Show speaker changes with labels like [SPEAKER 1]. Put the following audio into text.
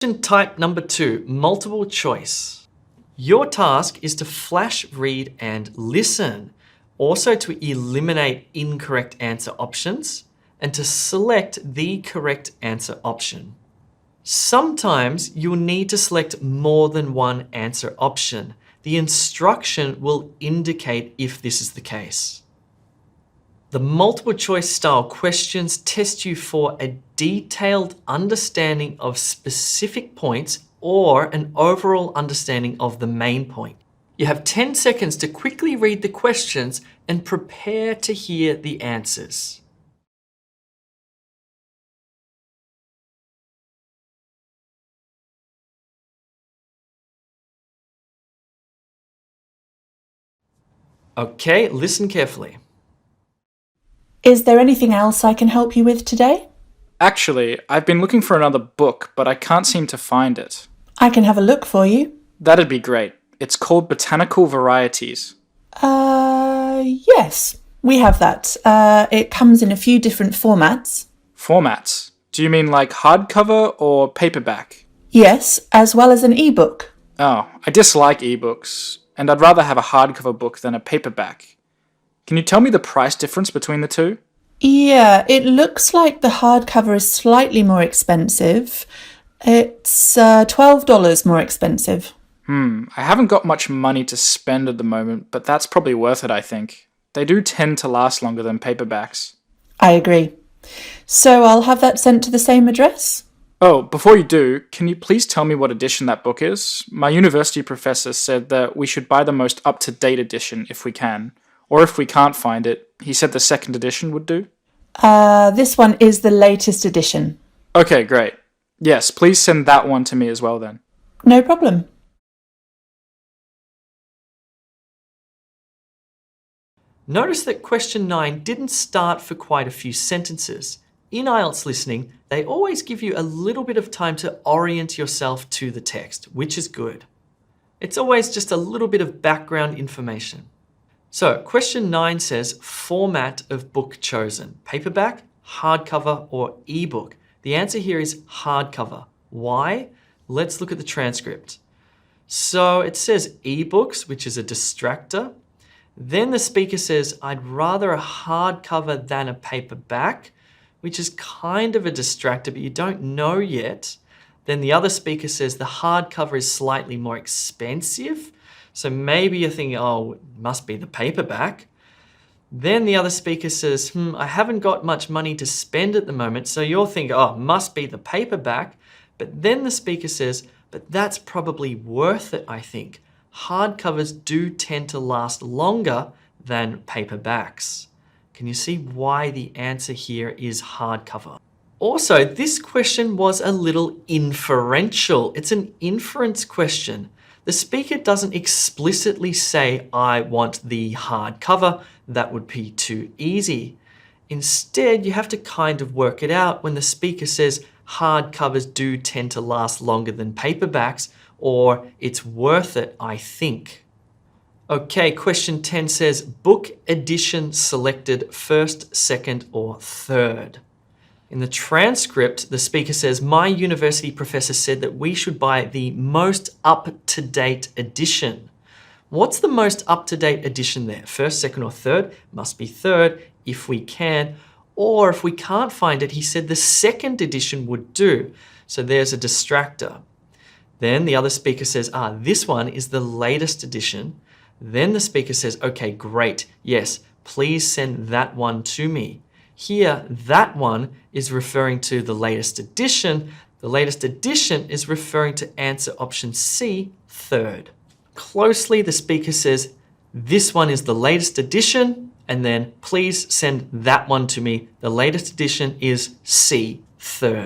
[SPEAKER 1] Question type number 2, multiple choice. Your task is to flash read and listen, also to eliminate incorrect answer options, and to select the correct answer option. Sometimes you'll need to select more than one answer option. The instruction will indicate if this is the case. The multiple choice style questions test you for a detailed understanding of specific points or an overall understanding of the main point. You have 10 seconds to quickly read the questions and prepare to hear the answers. Okay, listen carefully.
[SPEAKER 2] Is there anything else I can help you with today?
[SPEAKER 3] Actually, I've been looking for another book, but I can't seem to find it.
[SPEAKER 2] I can have a look for you.
[SPEAKER 3] That'd be great. It's called Botanical Varieties.
[SPEAKER 2] Yes, we have that. It comes in a few different formats.
[SPEAKER 3] Formats? Do you mean like hardcover or paperback?
[SPEAKER 2] Yes, as well as an ebook.
[SPEAKER 3] Oh, I dislike ebooks, and I'd rather have a hardcover book than a paperback. Can you tell me the price difference between the two?
[SPEAKER 2] Yeah, it looks like the hardcover is slightly more expensive. It's $12 more expensive.
[SPEAKER 3] I haven't got much money to spend at the moment, but that's probably worth it, I think. They do tend to last longer than paperbacks.
[SPEAKER 2] I agree. So I'll have that sent to the same address?
[SPEAKER 3] Oh, before you do, can you please tell me what edition that book is? My university professor said that we should buy the most up-to-date edition if we can. Or if we can't find it, he said the second edition would do.
[SPEAKER 2] This one is the latest edition.
[SPEAKER 3] Okay, great. Yes, please send that one to me as well then.
[SPEAKER 2] No problem.
[SPEAKER 1] Notice that question 9 didn't start for quite a few sentences. In IELTS listening, they always give you a little bit of time to orient yourself to the text, which is good. It's always just a little bit of background information. So, question 9 says, format of book chosen, paperback, hardcover, or ebook. The answer here is hardcover. Why? Let's look at the transcript. So it says ebooks, which is a distractor. Then the speaker says, I'd rather a hardcover than a paperback, which is kind of a distractor, but you don't know yet. Then the other speaker says the hardcover is slightly more expensive. So maybe you're thinking, oh, it must be the paperback. Then the other speaker says, I haven't got much money to spend at the moment. So you're thinking, oh, it must be the paperback. But then the speaker says, but that's probably worth it, I think. Hardcovers do tend to last longer than paperbacks. Can you see why the answer here is hardcover? Also, this question was a little inferential. It's an inference question. The speaker doesn't explicitly say, I want the hardcover. That would be too easy. Instead, you have to kind of work it out when the speaker says hardcovers do tend to last longer than paperbacks, or it's worth it, I think. Okay, question 10 says, book edition selected first, second, or third. In the transcript, the speaker says, my university professor said that we should buy the most up-to-date edition. What's the most up-to-date edition there? First, second, or third? Must be third if we can. Or if we can't find it, he said the second edition would do. So there's a distractor. Then the other speaker says, this one is the latest edition. Then the speaker says, okay, great. Yes, please send that one to me. Here, that one is referring to the latest edition. The latest edition is referring to answer option C, third. Closely, the speaker says, this one is the latest edition, and then please send that one to me. The latest edition is C, third.